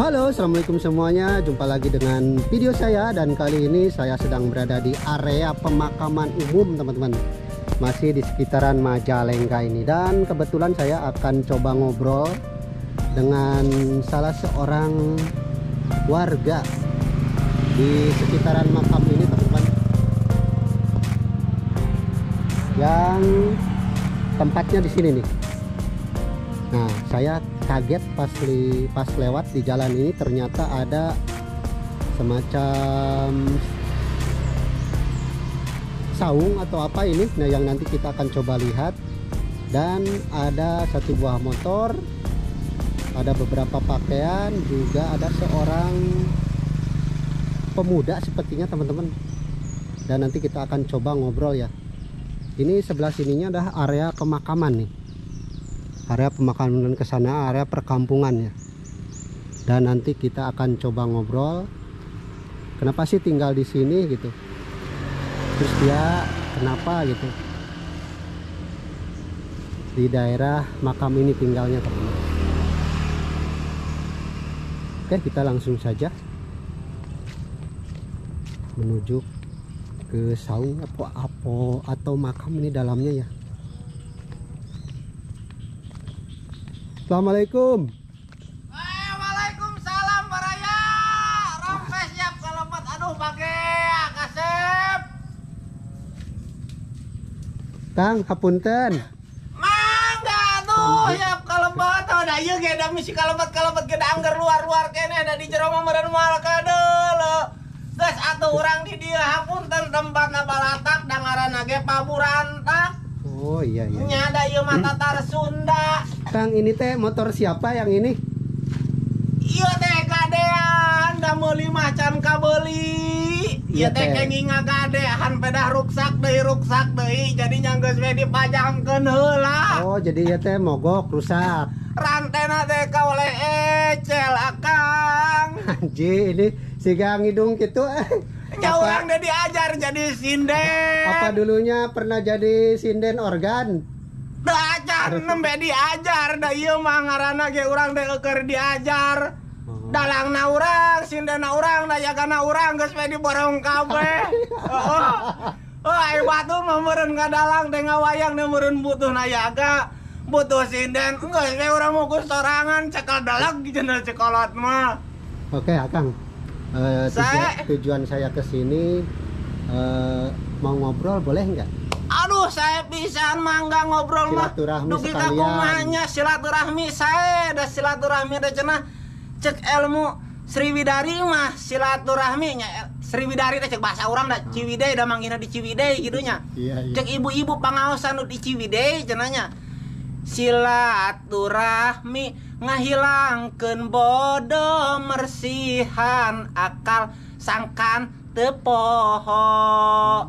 Halo, assalamualaikum semuanya. Jumpa lagi dengan video saya, dan kali ini saya sedang berada di area pemakaman umum, teman-teman. Masih di sekitaran Majalengka ini, dan kebetulan saya akan coba ngobrol dengan salah seorang warga di sekitaran makam ini, teman-teman, yang tempatnya di sini nih. Nah, saya kaget pas lewat di jalan ini, ternyata ada semacam saung atau apa ini. Nah, yang nanti kita akan coba lihat. Dan ada satu buah motor, ada beberapa pakaian, juga ada seorang pemuda sepertinya, teman-teman. Dan nanti kita akan coba ngobrol ya. Ini sebelah sininya adalah area pemakaman nih. Area pemakaman, ke sana area perkampungan ya. Dan nanti kita akan coba ngobrol. Kenapa sih tinggal di sini gitu? Terus dia kenapa gitu? Di daerah makam ini tinggalnya, teman-teman. Oke, kita langsung saja menuju ke saung atau makam ini dalamnya ya. Assalamualaikum. Waalaikumsalam Baraya. Rompes siap kalemet, aduh pakai kasep. Kang, hapunten. Mangga tuh siap kalemet. Oh da ieu ge da misi kalemet ge da angger luar kene da di jero mah meureun moal kadeuleu. Geus atuh urang di dieu hapunten tempatna balatak da ngaranna ge Paburantak. Oh iya. Nya da ieu mah tatar Sunda. Kang, ini teh motor siapa yang ini? Iya teh gadean, da meuli mah can kabeuli. Ieu teh kenging ngagadean pedah ruksak deui, jadi geus we dipajangkeun heula. Oh, jadi ieu teh mogok rusak. Rantena teh kaoleh ecel akang. Anjir, ini siga ngidung kitu. Nya urang teh diajar jadi sinden. Apa dulunya pernah jadi sinden organ? Da acan nembe diajar, da ieu mah ngaranna ge urang teh keur diajar. Dalangna urang, sindena urang, da jagana urang geus we diborong kabeh. Heeh. Ai batu mah meureun ngadalang teh ngawayang teh meureun butuh nayaga, butuh sinden, geus we urang mah sorangan cekel dalag cenah cekolot mah. Oke, Akang. Tujuan saya ke sini mau ngobrol, boleh nggak? Aduh, saya pisan mangga ngobrol mah. Dugi ka kumanya silaturahmi sae, da silaturahmi da cenah cek ilmu Sriwidari mah silaturahmi nya. Sriwidari teh cek bahasa urang da Ciwidey, da manggihna di Ciwidey kitu nya. Iya. Cek ibu-ibu pangaosan nu di Ciwidey cenah nya. Silaturahmi ngahilangkeun bodo, mersihan akal sangkan teu poho.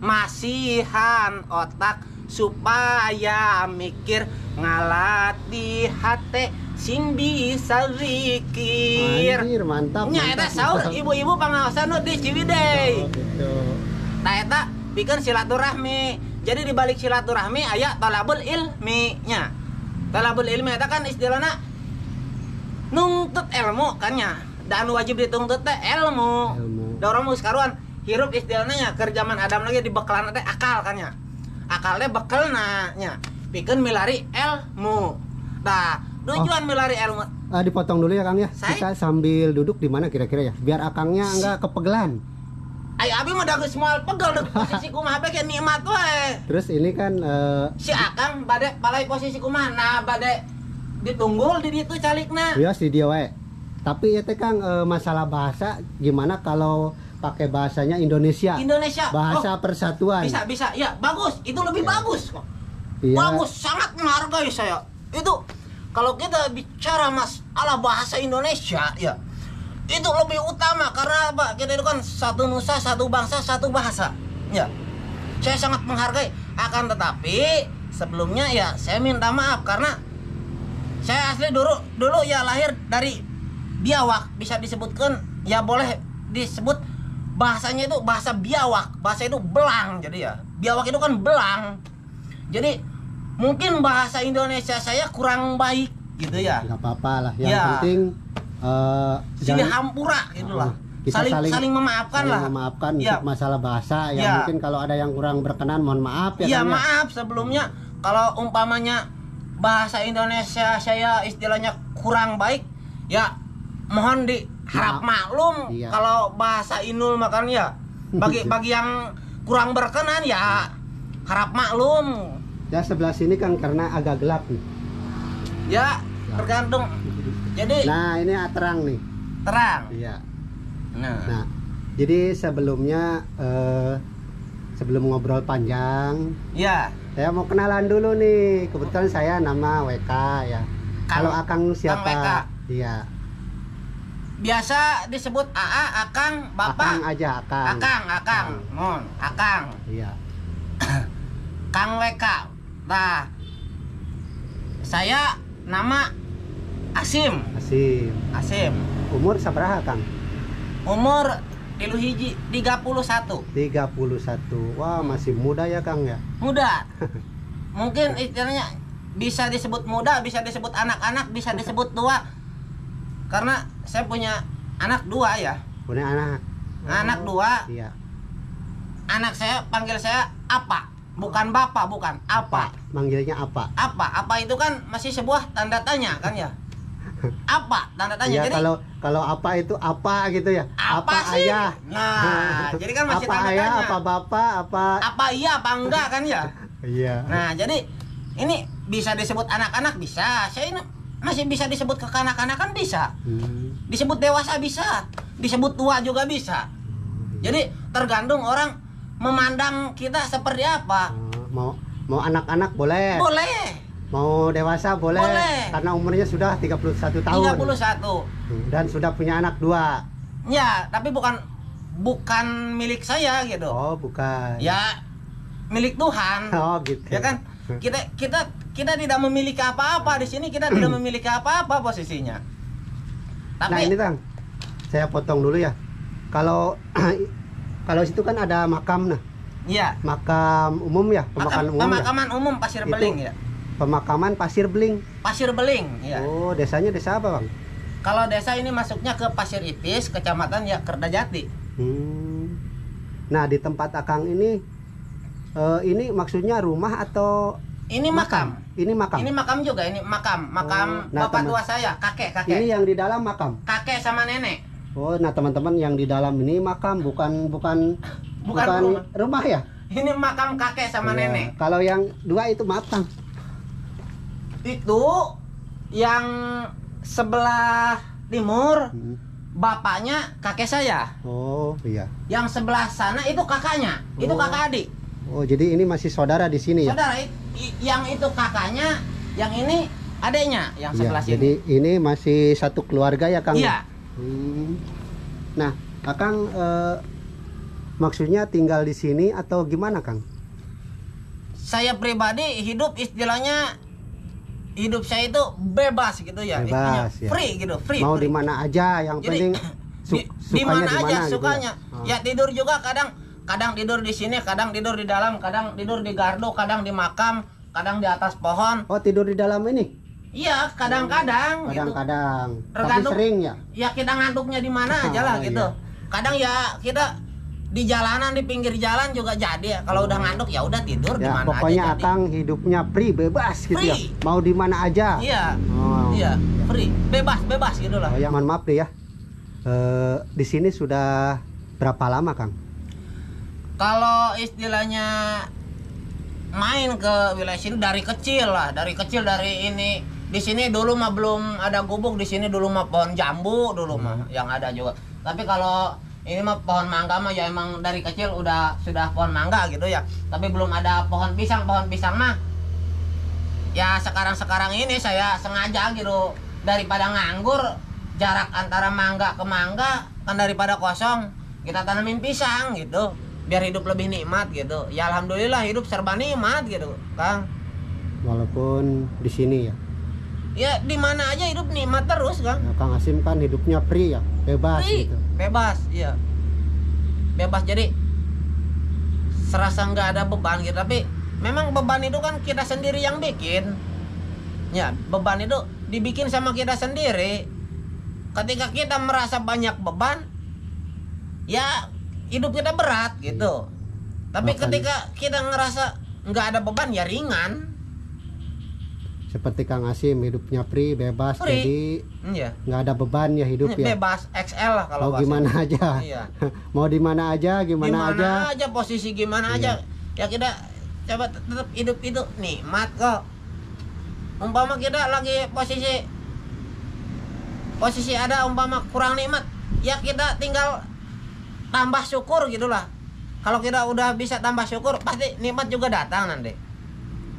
Masihan otak supaya mikir, ngalatih hate sing bisa zikir. Anjir, mantap. Nya eta saur ibu-ibu pangaosan nu di Ciwidey. Oh, gitu. Tah eta pikeun silaturahmi. Jadi di balik silaturahmi aya talabul ilmi nya. Talabul ilmi eta kan istilahna nuntut ilmu kan nya. Da anu wajib dituntut teh ilmu. Da urang mah karuan hirup istilahnya ke zaman Adam lagi di bekalan teh akal kan ya. Akalnya bekelna nya pikeun milari ilmu. Nah, tujuan milari ilmu. Dipotong dulu ya, Kang ya. Kita sambil duduk di mana kira-kira ya? Biar akangnya enggak kepegelan. Ai abi mah da geus moal pegel deh posisi kumaha bae nikmat we. Terus ini kan si akang bade balai posisi kumaha, nah bade ditunggul di ditu calikna. Bios di dia wae. Tapi ya teh Kang, masalah bahasa gimana kalau pakai bahasanya Indonesia? Bahasa persatuan. Bisa. Ya, bagus. Itu lebih bagus kok. Iya. Bagus, sangat menghargai saya. Itu kalau kita bicara masalah bahasa Indonesia ya, itu lebih utama karena apa? Kita itu kan satu nusa, satu bangsa, satu bahasa. Ya. Saya sangat menghargai. Akan tetapi sebelumnya ya saya minta maaf karena saya asli dulu ya lahir dari Biawak, bisa disebutkan ya boleh disebut bahasanya itu bahasa Biawak, bahasa itu belang. Jadi ya Biawak itu kan belang, jadi mungkin bahasa Indonesia saya kurang baik gitu ya. Nggak apa-apa lah, yang penting Sini hampura gitulah. Kita saling memaafkan lah. Memaafkan Ya. untuk masalah bahasa ya. Ya. Mungkin kalau ada yang kurang berkenan mohon maaf ya. Iya, Kang, ya. maaf sebelumnya kalau umpamanya bahasa Indonesia saya istilahnya kurang baik, ya mohon diharap maklum. Iya. Kalau bahasa Inul makan ya bagi yang kurang berkenan ya harap maklum. Ya sebelah sini Kang karena agak gelap nih. Ya, tergantung. Jadi Nah, ini terang nih. terang. Iya. Nah, Nah, jadi sebelumnya sebelum ngobrol panjang, ya. saya mau kenalan dulu nih. Kebetulan saya nama WK ya. Kalau Akang siapa? WK. Iya. Biasa disebut AA, Akang, Bapak. Akang aja, Akang. Akang. Mon, Akang. Iya. Kang WK. Nah, saya nama Asim. Asim. Umur sabaraha Kang? Umur 31. 31. Wah, masih muda ya Kang ya. Muda. Mungkin istilahnya bisa disebut muda, bisa disebut anak-anak, bisa disebut tua. Karena saya punya anak 2 ya. Punya anak. Anak 2. Iya. Anak saya panggil saya apa? Bukan bapak, bukan. Apa? Manggilnya apa? Apa itu kan masih sebuah tanda tanya kan ya? Apa tanda tanya? Iya, Jadi kalau apa itu apa gitu ya? apa sih? ayah? Nah, jadi kan masih apa tanda ayah, tanya. apa bapak, Apa iya, apa enggak kan ya? Iya. Nah, jadi ini bisa disebut anak-anak bisa. Saya ini masih bisa disebut kekanak-kanakan bisa. Disebut dewasa bisa. Disebut tua juga bisa. Jadi tergantung orang memandang kita seperti apa. Mau anak-anak boleh. Boleh. Mau dewasa boleh. Boleh. Karena umurnya sudah 31 tahun. 31. Dan sudah punya anak 2. Ya, tapi bukan milik saya gitu. Oh, bukan. Ya, milik Tuhan. Oh, gitu. Ya kan? Kita tidak memiliki apa-apa di sini, kita tidak memiliki apa-apa posisinya. Tapi Nah, ini Kang. Saya potong dulu ya. Kalau kalau situ kan ada makam nah. iya, Makam umum ya, pemakaman umum Pasir Itu- Beling ya. Pemakaman Pasir Beling. Pasir Beling, ya. Oh, desanya desa apa, Bang? Kalau desa ini masuknya ke Pasir Ipis, kecamatan ya Kerdajati. Nah, di tempat Akang ini maksudnya rumah atau Ini makam. Ini makam. Ini makam juga, ini makam Nah, bapak tua saya, kakek. Ini yang di dalam makam. Kakek sama nenek. Oh, nah teman-teman yang di dalam ini makam bukan rumah ya? Ini makam kakek sama Iya. nenek. Kalau yang 2 itu matang. Itu yang sebelah timur bapaknya kakek saya. Oh, iya. Yang sebelah sana itu kakaknya. Itu Oh. kakak adik. Oh, jadi ini masih saudara di sini ya? Saudara, yang itu kakaknya, yang ini adiknya, yang Iya, sebelah jadi sini. ini masih satu keluarga ya, Kang? Iya. Nah, Akang maksudnya tinggal di sini atau gimana, Kang? Saya pribadi hidup istilahnya hidup saya itu bebas gitu ya. Bebas, Istilahnya ya. free gitu, free. Mau free. di mana aja, yang Jadi penting di mana aja gitu ya? sukanya. Oh. Ya tidur juga kadang tidur di sini, kadang tidur di dalam, kadang tidur di gardu, kadang di makam, kadang di atas pohon. Oh, tidur di dalam ini? Iya, kadang-kadang gitu. Kadang-kadang. Tapi Tergantung- sering ya? Ya kita ngantuknya di mana aja lah Oh, gitu. iya. Kadang ya kita di jalanan, di pinggir jalan juga jadi ya. Kalau udah ngantuk ya udah tidur di Ya, mana pokoknya aja jadi. Akang hidupnya free, bebas gitu ya. Free. Mau di mana aja. Iya. Oh. Iya, free, bebas gitu lah. Oh, ya, mohon maaf deh ya. Di sini sudah berapa lama, Kang? Kalau istilahnya main ke wilayah sini dari kecil dari ini. Di sini dulu mah belum ada gubuk, di sini dulu mah pohon jambu dulu mah yang ada juga. Tapi kalau ini mah pohon mangga mah ya emang dari kecil sudah pohon mangga gitu ya. Tapi belum ada pohon pisang mah. Ya sekarang ini saya sengaja gitu daripada nganggur, jarak antara mangga ke mangga kan daripada kosong, kita tanamin pisang gitu. Biar hidup lebih nikmat gitu. Ya alhamdulillah hidup serba nikmat gitu, Kang. Walaupun di sini ya. Ya di mana aja hidup nikmat terus, Kang. Ya, Kang Asim kan hidupnya free ya, bebas Free, gitu. bebas, iya. Bebas jadi serasa nggak ada beban gitu, tapi memang beban itu kan kita sendiri yang bikin. Ya, beban itu dibikin sama kita sendiri. ketika kita merasa banyak beban, ya hidup kita berat gitu. Tapi Makanya. ketika kita ngerasa nggak ada beban, ya ringan. Seperti Kang Asim hidupnya free, bebas, Free. jadi Iya. nggak ada beban ya hidup ya. Bebas XL lah kalau Mau bahasa. gimana aja. Iya. Mau di mana aja, gimana aja. Posisi gimana Iya. aja. Ya kita coba tetap hidup itu nikmat kok. Umpama kita lagi posisi ada umpama kurang nikmat, ya kita tinggal tambah syukur gitulah. Kalau kita udah bisa tambah syukur, pasti nikmat juga datang nanti.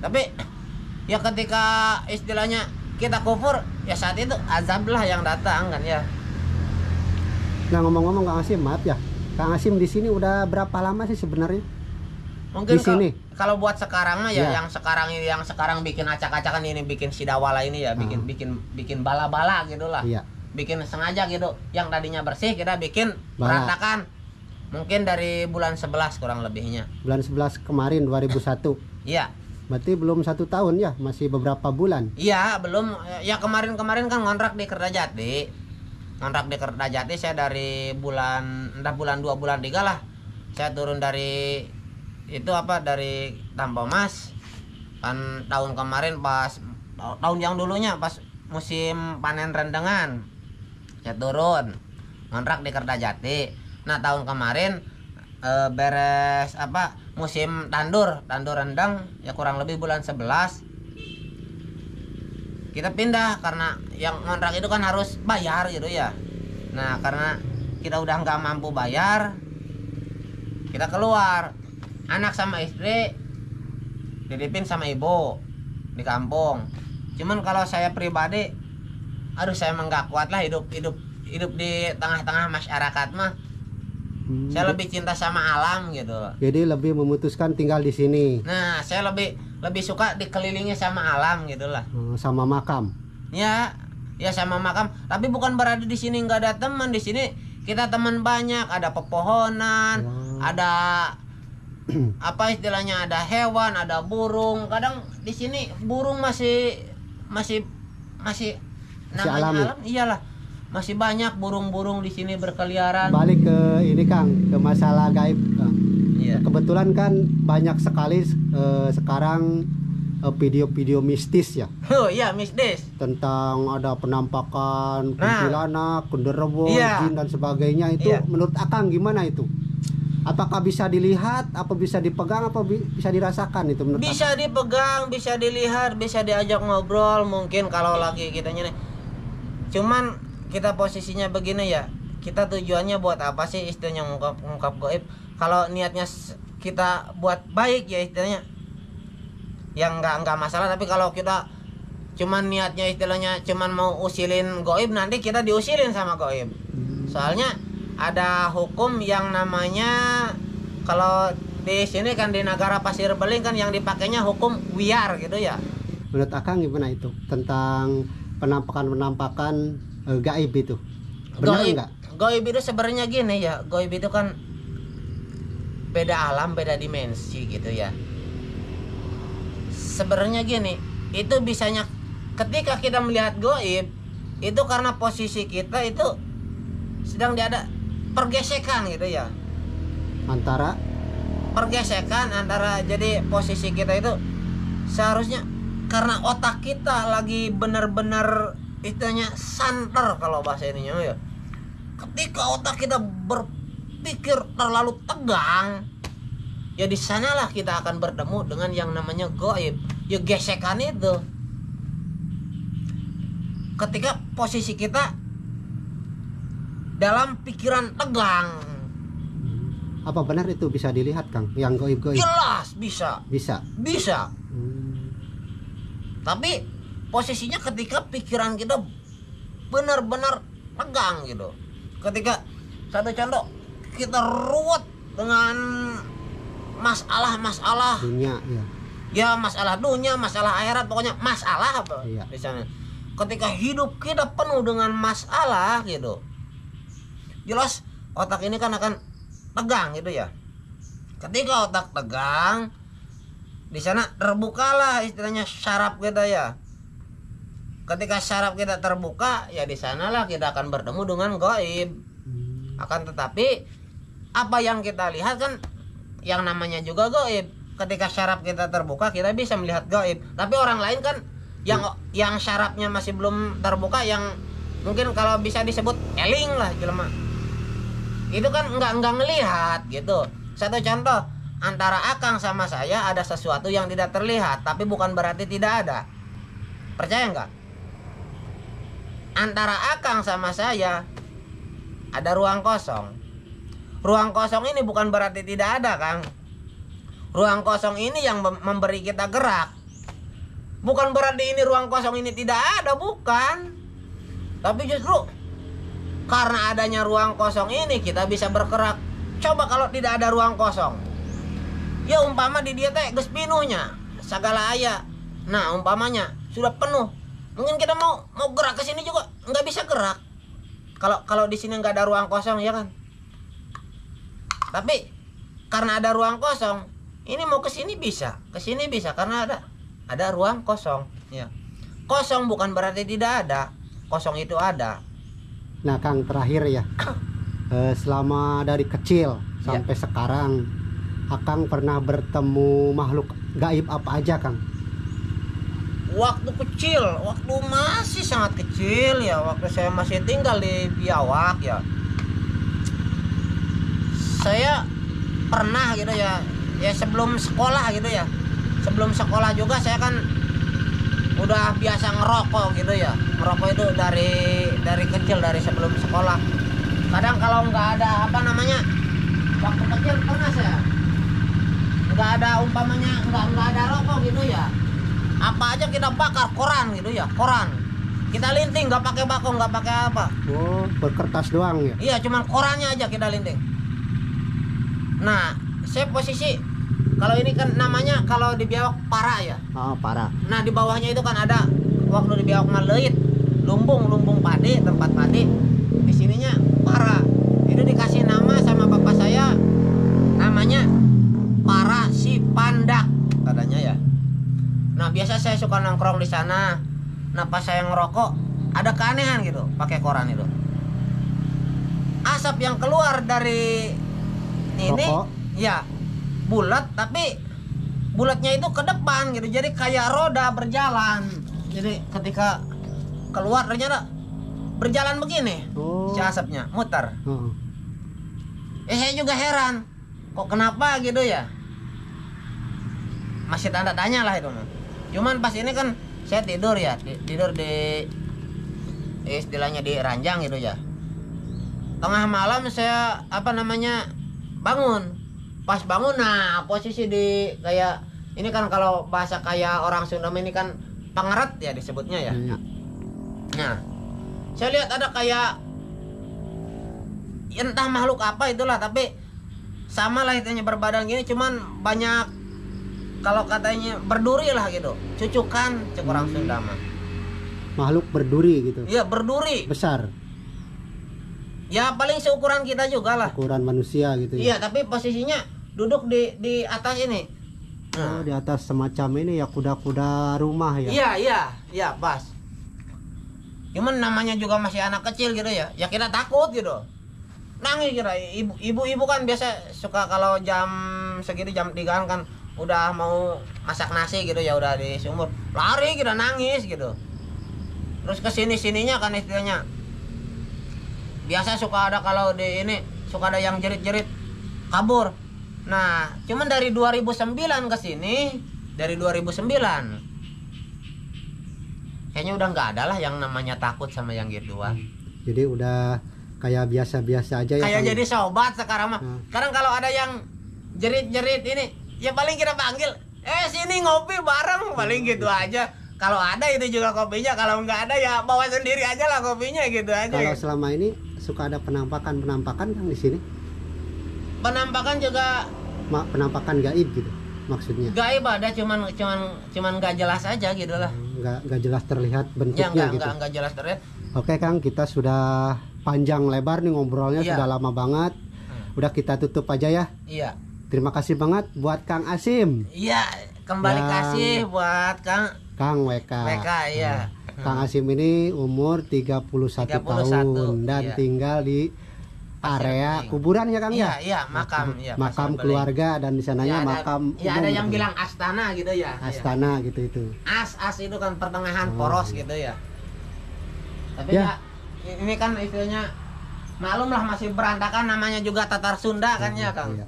Tapi ya ketika istilahnya kita kufur, ya saat itu azab lah yang datang kan ya. Nah, ngomong-ngomong Kang Asim, maaf ya. Kang Asim di sini udah berapa lama sih sebenarnya? Mungkin Di sini? kalau buat sekarang mah ya, Iya. yang sekarang bikin acak-acakan ini, bikin sidawala ini ya, bikin bala-bala gitulah. Iya. Bikin sengaja gitu. Yang tadinya bersih kita bikin Bala. berantakan. Mungkin dari bulan 11 kurang lebihnya. Bulan 11 kemarin 2001. Iya. Berarti belum 1 tahun ya, masih beberapa bulan. Iya, belum. Ya kemarin kan ngontrak di Kertajati. Ngontrak di Kertajati saya dari bulan 2 bulan 3 lah. Saya turun dari itu dari Tampomas. Kan tahun kemarin pas tahun yang dulunya pas musim panen rendengan. Saya turun ngontrak di Kertajati. Nah, tahun kemarin beres musim tandur rendang ya kurang lebih bulan 11 kita pindah karena yang ngontrak itu kan harus bayar gitu ya. Nah, karena kita udah nggak mampu bayar, kita keluar. Anak sama istri dititipin sama ibu di kampung. Cuman kalau saya pribadi, aduh saya emang nggak kuat lah hidup di tengah-tengah masyarakat mah. Saya lebih cinta sama alam gitu. Jadi lebih memutuskan tinggal di sini. Nah, saya lebih suka dikelilingi sama alam gitulah. Sama makam. Ya sama makam. Tapi bukan berarti di sini nggak ada teman. Di sini kita teman banyak. Ada pepohonan, ada apa istilahnya, ada hewan, ada burung. Kadang di sini burung masih namanya alami. alam. Iyalah. Masih banyak burung-burung di sini berkeliaran. Balik ke ini Kang, ke masalah gaib. Iya. Kebetulan kan banyak sekali sekarang video-video mistis ya, Oh iya, mistis. tentang ada penampakan kuntilanak, genderuwo, Iya. jin dan sebagainya. Itu Iya. menurut Akang gimana itu? Apakah bisa dilihat, apa bisa dipegang, apa bisa dirasakan itu menurut Akang? Bisa dipegang, bisa dilihat, bisa diajak ngobrol mungkin kalau lagi kitanya nih. Cuman kita posisinya begini ya, kita tujuannya buat apa sih istilahnya ngungkap gaib? Kalau niatnya kita buat baik ya istilahnya, yang nggak masalah. Tapi kalau kita cuman niatnya istilahnya cuman mau usilin gaib, nanti kita diusilin sama gaib. Soalnya ada hukum yang namanya, kalau di sini kan di negara Pasir Beling kan yang dipakainya hukum wiar gitu ya. Menurut Akang gimana itu tentang penampakan gaib itu? Benar Gaib, enggak? gaib itu sebenarnya gini ya, gaib itu kan beda alam, beda dimensi gitu ya. Sebenarnya gini, itu bisanya ketika kita melihat gaib itu karena posisi kita itu sedang ada pergesekan gitu ya. Pergesekan antara, jadi posisi kita itu seharusnya karena otak kita lagi benar-benar istilahnya santer kalau bahasa ininya ya. Ketika otak kita berpikir terlalu tegang, ya di sanalah kita akan bertemu dengan yang namanya gaib. Ya gesekan itu. Ketika posisi kita dalam pikiran tegang. Apa benar itu bisa dilihat Kang? Yang gaib-gaib? Jelas bisa. Bisa. Tapi posisinya ketika pikiran kita benar-benar tegang gitu. Ketika satu contoh kita ruwet dengan masalah Dunia ya. ya, masalah dunia, masalah akhirat, pokoknya masalah apa Iya. di sana. Ketika hidup kita penuh dengan masalah gitu, jelas otak ini kan akan tegang gitu ya. Ketika otak tegang, di sana terbukalah istilahnya syaraf kita ya. ketika syaraf kita terbuka, ya di sanalah kita akan bertemu dengan gaib. Akan tetapi apa yang kita lihat kan yang namanya juga gaib. Ketika syaraf kita terbuka, kita bisa melihat gaib. Tapi orang lain kan yang syarafnya masih belum terbuka, yang mungkin kalau bisa disebut eling lah jelema. Itu kan nggak ngelihat gitu. Satu contoh, antara Akang sama saya ada sesuatu yang tidak terlihat, tapi bukan berarti tidak ada. Percaya nggak? Antara Akang sama saya ada ruang kosong. Ruang kosong ini bukan berarti tidak ada, Kang. Ruang kosong ini yang memberi kita gerak. Bukan berarti ini ruang kosong ini tidak ada, bukan. Tapi justru karena adanya ruang kosong ini kita bisa bergerak. Coba kalau tidak ada ruang kosong, ya umpama di dia teh geus pinuhnya segala aya. Nah umpamanya sudah penuh, mungkin kita mau gerak ke sini juga nggak bisa gerak. Kalau di sini nggak ada ruang kosong, ya kan. Tapi karena ada ruang kosong, ini mau ke sini bisa karena ada ruang kosong. Ya, kosong bukan berarti tidak ada, kosong itu ada. Nah Kang, terakhir ya, selama dari kecil sampai sekarang, Akang pernah bertemu makhluk gaib apa aja, Kang? Waktu kecil, waktu masih sangat kecil ya, waktu saya masih tinggal di Biawak ya, saya pernah gitu ya sebelum sekolah gitu ya, sebelum sekolah juga saya kan udah biasa ngerokok gitu ya. Ngerokok itu dari kecil, dari sebelum sekolah. Kadang kalau nggak ada apa namanya, waktu kecil pernah saya nggak ada umpamanya nggak ada rokok gitu ya, apa aja kita bakar koran gitu ya, koran kita linting, nggak pakai bako, nggak pakai apa. Oh, berkertas doang ya? Iya, cuman korannya aja kita linting. Nah saya posisi, kalau ini kan namanya kalau di Biawak para ya. Oh, para. Nah di bawahnya itu kan ada, waktu di Biawak Maleit, lumbung padi, tempat padi. Di sininya para. Itu dikasih nama sama bapak saya, namanya para si pandak katanya ya. Nah biasa saya suka nongkrong di sana. Nah pas saya ngerokok ada keanehan gitu pakai koran itu. Asap yang keluar dari ini rokok? Ya bulat, tapi bulatnya itu ke depan gitu, jadi kayak roda berjalan. Jadi ketika keluar ternyata berjalan begini. Oh. Si asapnya muter. Oh. Saya juga heran, kok kenapa gitu ya, masih tanda tanya lah itu. Cuman pas ini kan saya tidur ya, tidur di istilahnya di ranjang gitu ya. Tengah malam saya apa namanya bangun. Pas bangun, nah posisi di kayak ini kan, kalau bahasa kayak orang Sunda ini kan pangeret ya disebutnya ya. Ya. Nah saya lihat ada kayak entah makhluk apa itulah, tapi sama lah itunya, berbadan gini, cuman banyak, kalau katanya berduri lah gitu, cucukan cek orang Sunda mah. Makhluk berduri gitu? Iya berduri. Besar? Ya paling seukuran kita juga lah. Ukuran manusia gitu ya? Iya, tapi posisinya duduk di atas ini. Oh, di atas semacam ini ya, kuda-kuda rumah ya? Iya pas. Cuman namanya juga masih anak kecil gitu ya, ya kita takut gitu. Nangis kira, ibu-ibu kan biasa suka kalau jam segitu, jam 3 kan udah mau masak nasi gitu ya, udah di sumur, lari kita nangis gitu. Terus kesini-sininya kan istilahnya biasa suka ada, kalau di ini suka ada yang jerit-jerit kabur. Nah cuman dari 2009 ke sini, dari 2009 kayaknya udah nggak ada lah yang namanya takut sama yang gituan. Jadi udah kayak biasa-biasa aja ya? Kayak jadi sobat sekarang mah. Sekarang kalau ada yang jerit-jerit ini, ya paling kita panggil, sini ngopi bareng, paling gitu aja. Kalau ada itu juga kopinya, kalau nggak ada ya bawa sendiri aja lah kopinya gitu aja. Kalau selama ini suka ada penampakan kan di sini? Penampakan juga penampakan gaib gitu maksudnya? Gaib ada, cuman nggak jelas aja gitu lah. Nggak jelas terlihat bentuknya gitu. Nggak jelas terlihat. Oke Kang, kita sudah panjang lebar nih ngobrolnya, sudah lama banget. Udah kita tutup aja ya. Iya. Terima kasih banget buat Kang Asim. Iya. kembali Yang- kasih buat Kang WK. WK ya. Kang Asim ini umur 31 tahun dan iya. tinggal di Pasir area Bening. kuburan ya Kang Iya, ya? iya, makam, iya, Makam Pasir keluarga dan di sananya ada, makam ya ada umum, yang gitu. bilang astana gitu ya. Iya. Astana gitu itu. As itu kan pertengahan Oh, poros iya. gitu ya. Tapi Ya. ya ini kan istilahnya maklum lah masih berantakan, namanya juga Tatar Sunda kan ya Kang. Iya.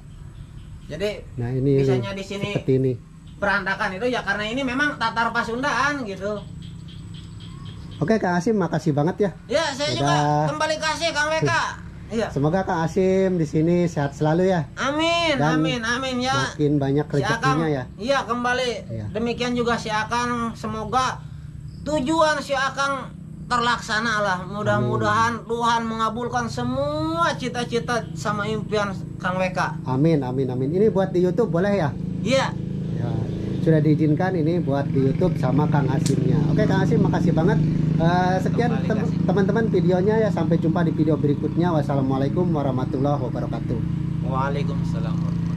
Jadi Nah ini bisanya di sini seperti ini. berantakan itu ya karena ini memang Tatar Pasundaan gitu. Oke Kang Asim, makasih banget ya. Ya saya Udah. juga kembali kasih Kang WK. Iya. Semoga Kang Asim di sini sehat selalu ya. Amin, Dan amin ya. Makin banyak Si Akang, rezekinya ya. iya kembali. Iya. Demikian juga si Akang, semoga tujuan si Akang terlaksana lah. Mudah-mudahan Tuhan mengabulkan semua cita-cita sama impian Kang WK. Amin, amin, amin. Ini buat di YouTube boleh ya? Iya. Ya, sudah diizinkan ini buat di YouTube sama Kang Asimnya. Oke Kang Asim, makasih banget. Sekian Kembali kasih. teman-teman videonya ya. Sampai jumpa di video berikutnya. Wassalamualaikum warahmatullahi wabarakatuh. Waalaikumsalam warahmatullahi wabarakatuh.